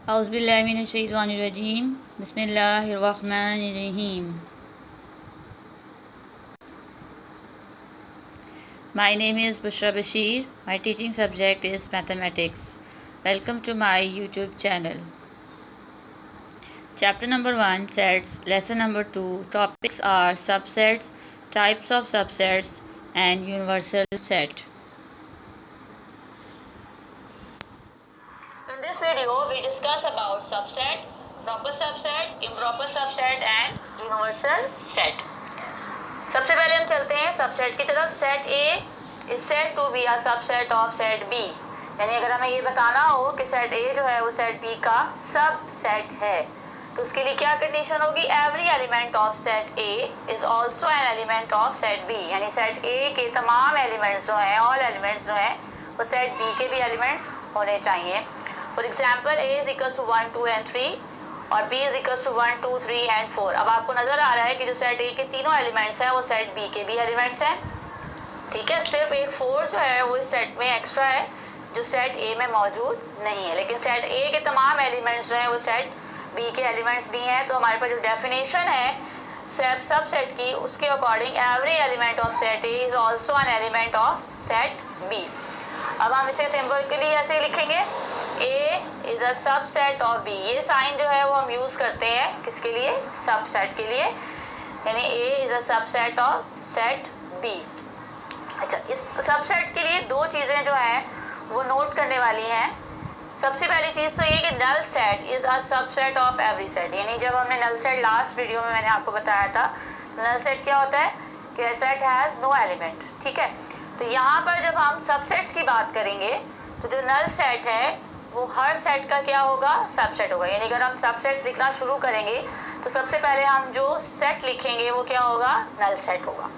औज़ुबिल्लाहिमिनश्शैतानिर्रजीम बिस्मिल्लाहिर्रहमानिर्रहीम। My name is Bushra Bashir. My teaching subject is mathematics. Welcome to my YouTube channel. Chapter number 1 sets, lesson number 2 topics are subsets, types of subsets and universal set. In this video we discuss about subset, proper subset, improper subset and universal set. सबसे पहले हम चलते हैं subset की तरफ। Set A is set to be a subset of set B, यानी अगर हमें ये बताना हो कि सेट ए जो है वो सेट बी का सबसेट है तो उसके लिए क्या कंडीशन होगी, every element of set A is also an element of set B, यानी सेट ए के तमाम एलिमेंट्स जो हैं, ऑल एलिमेंट्स जो हैं वो सेट बी के भी एलिमेंट्स होने चाहिए। For example A is equal to 1 2 and 3 और b is equal to 1 2 3 and 4। अब आपको नजर आ रहा है कि जो सेट ए के तीनों एलिमेंट्स हैं वो सेट बी के भी एलिमेंट्स हैं, ठीक है। सिर्फ एक 4 जो है वो इस सेट में एक्स्ट्रा है जो सेट ए में मौजूद नहीं है, लेकिन सेट ए के तमाम एलिमेंट्स जो हैं वो सेट बी के एलिमेंट्स भी हैं। तो हमारे पास जो डेफिनेशन है सब सेट की उसके according every element of set A is also an element of set B. अब हम इसे सिंपली ऐसे लिखेंगे, A is a subset of B. ये साइन जो है वो हम यूज करते हैं किसके लिए, सबसेट के लिए, यानी A is a subset of set B. अच्छा, इस सबसेट के लिए दो चीजें जो हैं वो नोट करने वाली हैं। सबसे पहली चीज तो ये कि null set is a subset of every set, यानी जब हमने नल सेट लास्ट वीडियो में मैंने आपको बताया था, नल सेट क्या होता है कि सेट हैज नो एलिमेंट, ठीक है। तो यहाँ पर जब हम सबसेट्स की बात करेंगे तो जो नल सेट है वो हर सेट का क्या होगा, सबसेट होगा। यानी अगर हम सबसेट्स लिखना शुरू करेंगे तो सबसे पहले हम जो सेट लिखेंगे वो क्या होगा, नल सेट होगा।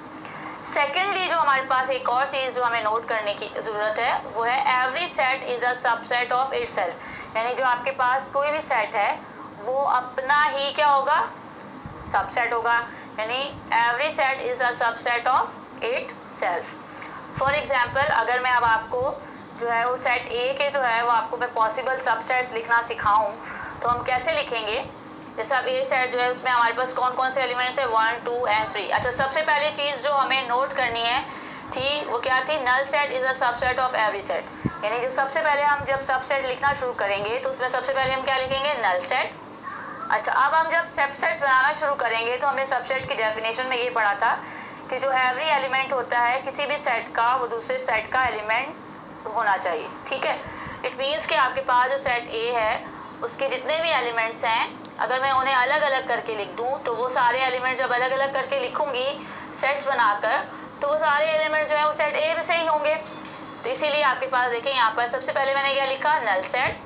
सेकेंडली जो हमारे पास एक और चीज जो हमें नोट करने की जरूरत है वो है every set is a subset of itself, यानी जो आपके पास कोई भी सेट है वो अपना ही क्या होगा, सबसेट होगा, यानी every set is a subset of itself. For example अगर मैं अब आपको जो है वो सेट ए के जो है वो आपको मैं पॉसिबल सबसेट्स लिखना सिखाऊं तो हम कैसे लिखेंगे। जैसे अब ए सेट जो है उसमें हमारे पास कौन कौन से एलिमेंट्स है, 1 2 and 3। अच्छा, सबसे पहली चीज जो हमें नोट करनी है थी वो क्या थी, null set is a subset of every set, यानी जो सबसे पहले हम जब सबसेट लिखना शुरू करेंगे तो उसमें सबसे पहले हम क्या लिखेंगे, नल सेट। अच्छा, अब हम जब सबसेट्स बनाना शुरू करेंगे तो हमने सबसेट की डेफिनेशन में ये पढ़ा था कि जो एवरी एलिमेंट होता है किसी भी सेट का वो दूसरे सेट का एलिमेंट होना चाहिए, ठीक है। इट मीन्स कि आपके पास जो सेट ए है उसके जितने भी एलिमेंट्स हैं अगर मैं उन्हें अलग अलग करके लिख दूं तो वो सारे एलिमेंट जब अलग अलग करके लिखूंगी सेट्स बनाकर तो वो सारे एलिमेंट जो है वो सेट ए में से ही होंगे। तो इसीलिए आपके पास देखिए यहाँ पर सबसे पहले मैंने क्या लिखा, नल सेट,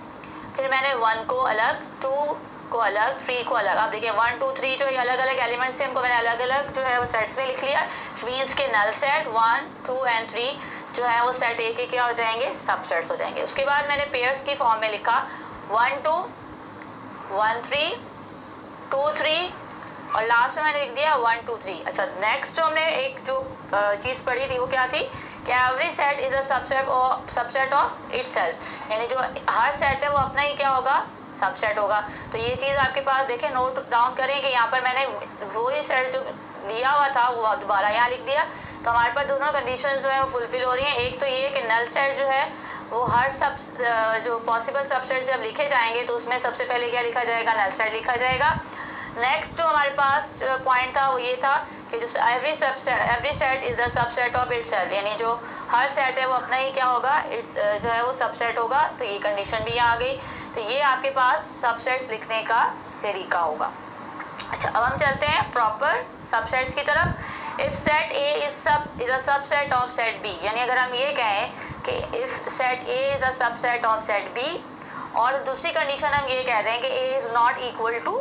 फिर मैंने 1 को अलग, 2 को अलग, 3 को अलग। आप देखिए 1 2 3 जो ये अलग अलग एलिमेंट्स थे इनको मैंने अलग अलग जो है वो सेट्स में लिख लिया। मीन्स के नल सेट 1 2 and 3 जो है वो सेट ए के क्या हो जाएंगे, सबसेट्स हो जाएंगे। उसके बाद मैंने पेयर्स की फॉर्म में लिखा 1 2 1 3 2 3 और लास्ट में मैंने लिख दिया 1 2 3। अच्छा, नेक्स्ट जो हमने एक जो चीज पढ़ी थी वो क्या थी कि every set is a subset of itself, यानी जो हर सेट है वो अपना ही क्या होगा, सबसेट होगा। तो ये चीज आपके पास देखें, नोट डाउन करें कि यहाँ पर मैंने वो ही सेट जो दिया हुआ था वो दोबारा यहाँ लिख दिया। तो हमारे पास दोनों कंडीशन जो है वो फुलफिल हो रही हैं। एक तो ये कि नल सेट जो है वो हर सब जो पॉसिबल सबसेट जब लिखे जाएंगे तो उसमें सबसे पहले क्या लिखा जाएगा, नल सेट लिखा जाएगा। नेक्स्ट जो हमारे पास पॉइंट था वो ये था कि जो every set is a subset of itself, यानी जो हर सेट है वो अपना ही क्या होगा, जो है वो सबसेट होगा। तो ये कंडीशन भी यहाँ आ गई। तो ये आपके पास सबसेट्स लिखने का तरीका होगा। अच्छा, अब हम चलते हैं प्रॉपर सबसेट्स की तरफ। If set A is a subset of set B, यानी अगर हम ये कहें कि if set A is a subset of set B और दूसरी कंडीशन हम ये कह रहे हैं कि A is not equal to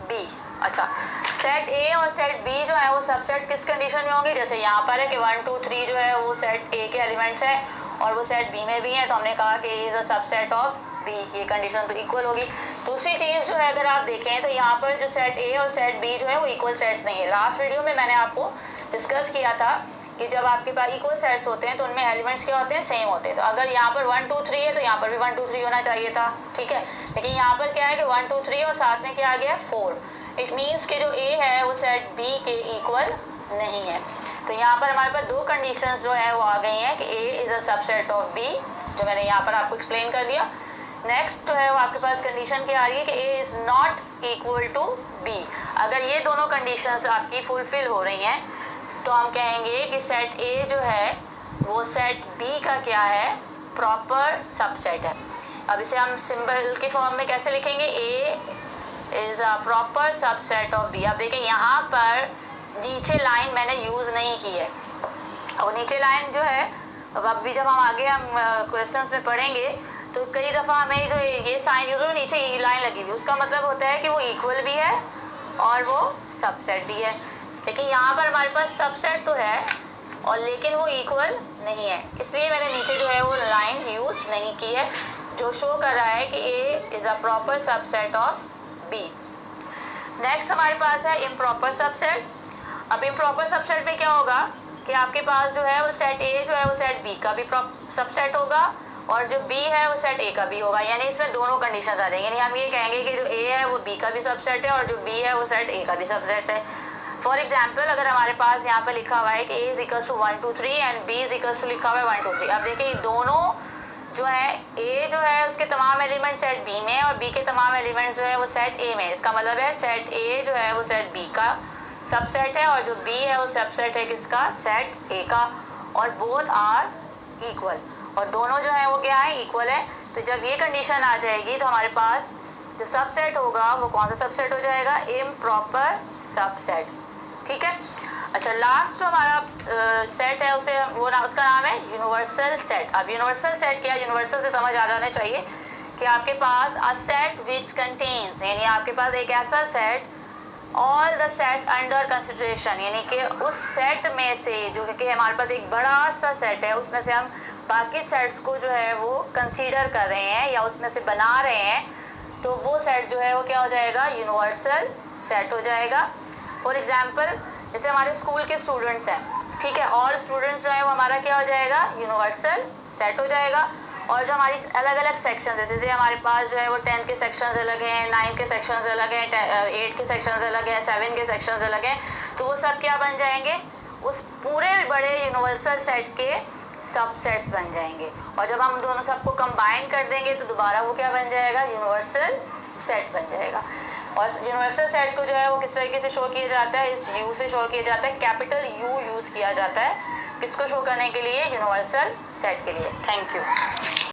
B. अच्छा, सेट ए और सेट बी जो है वो सबसेट किस कंडीशन में होंगे, जैसे यहाँ पर है कि 1 2 3 जो है वो सेट ए के एलिमेंट्स हैं और वो सेट बी में भी है, तो हमने कहा कि A is a subset of B, ये कंडीशन तो इक्वल होगी। दूसरी चीज जो है अगर आप देखें तो यहाँ पर जो सेट ए और सेट बी जो है वो इक्वल सेट्स नहीं है। लास्ट वीडियो में मैंने आपको डिस्कस किया था कि जब आपके पास इक्वल सेट्स होते हैं तो उनमें एलिमेंट्स क्या होते हैं, सेम होते हैं। तो अगर यहाँ पर 1 2 3 है तो यहाँ पर भी 1 2 3 होना चाहिए था, ठीक है। लेकिन यहाँ पर क्या है कि 1 2 3 और साथ में क्या आ गया 4। इट मीन्स कि जो ए है वो सेट बी के इक्वल नहीं है। तो यहाँ पर हमारे पास दो कंडीशंस जो है वो आ गई हैं कि A is a subset of B, जो मैंने यहाँ पर आपको एक्सप्लेन कर दिया। नेक्स्ट जो है वो आपके पास कंडीशन क्या आ रही है कि A is not equal to B. अगर ये दोनों कंडीशंस आपकी फुलफिल हो रही हैं तो हम कहेंगे कि सेट ए जो है वो सेट बी का क्या है, प्रॉपर सबसेट है। अब इसे हम सिंबल के फॉर्म में कैसे लिखेंगे, A is a proper subset of B. अब देखिए यहाँ पर नीचे लाइन मैंने यूज़ नहीं की है, और नीचे लाइन जो है अब भी जब हम आगे हम क्वेश्चंस में पढ़ेंगे तो कई दफ़ा हमें जो ये साइन यूज़ हो नीचे ये लाइन लगी हुई, उसका मतलब होता है कि वो इक्वल भी है और वो सबसेट भी है। लेकिन यहाँ पर हमारे पास सबसेट तो है और लेकिन वो इक्वल नहीं है, इसलिए मैंने नीचे जो है वो लाइन यूज़ नहीं की है, जो शो कर रहा है कि A is a proper subset of B. Next हमारे पास है इम्प्रॉपर सबसेट। अब इम्प्रॉपर सबसेट में क्या होगा कि आपके पास जो है वो सेट ए जो है वो सेट बी का भी सबसेट होगा और जो बी है वो सेट ए का भी होगा, यानी इसमें दोनों कंडीशंस आ जाएंगी। यानी हम ये कहेंगे कि जो ए है वो बी का भी सबसेट है और जो बी है वो सेट ए का भी सबसेट है। फॉर एग्जाम्पल अगर हमारे पास यहाँ पर लिखा हुआ है कि A is equal to 1 2 3 and B is equal to लिखा हुआ है 1 2 3। अब देखिए दोनों जो है ए जो है उसके तमाम एलिमेंट सेट बी में और बी के तमाम एलिमेंट्स जो है वो सेट ए में। इसका मतलब है सेट ए जो है वो सेट बी का सबसेट है और जो बी है वो सबसेट है किसका, सेट ए का, और बोथ आर इक्वल, और दोनों जो है वो क्या है, इक्वल है। तो जब ये कंडीशन आ जाएगी तो हमारे पास जो सबसेट होगा वो कौन सा सबसेट हो जाएगा, इम्प्रॉपर सबसेट, ठीक है। अच्छा, लास्ट जो हमारा सेट है उसे वो उसका नाम है यूनिवर्सल सेट। अब यूनिवर्सल सेट क्या, यूनिवर्सल से समझ आ जाना चाहिए कि आपके पास अ सेट विच कंटेन्स, यानी आपके पास एक ऐसा set all the sets under consideration, यानी कि उस सेट में से जो कि हमारे पास एक बड़ा सा सेट है उसमें से हम बाकी सेट्स को जो है वो कंसीडर कर रहे हैं या उसमें से बना रहे हैं, तो वो सेट जो है वो क्या हो जाएगा, यूनिवर्सल सेट हो जाएगा। फॉर एग्जाम्पल जैसे हमारे स्कूल के स्टूडेंट्स हैं, ठीक है, और स्टूडेंट्स जो है वो हमारा क्या हो जाएगा, यूनिवर्सल सेट हो जाएगा। और जो हमारी अलग अलग सेक्शन है, जैसे हमारे पास जो है वो 10 के सेक्शंस अलग हैं, 9 के सेक्शंस अलग हैं, 8 के सेक्शंस अलग हैं, 7 के सेक्शंस अलग हैं, तो वो सब क्या बन जाएंगे, उस पूरे बड़े यूनिवर्सल सेट के सबसेट्स बन जाएंगे। और जब हम दोनों सबको कंबाइन कर देंगे तो दोबारा वो क्या बन जाएगा, यूनिवर्सल सेट बन जाएगा। और यूनिवर्सल सेट को जो है वो किस तरीके से शो किया जाता है, इस यू से शो किया जाता है, कैपिटल यू यूज़ किया जाता है किसको शो करने के लिए, यूनिवर्सल सेट के लिए। Thank you.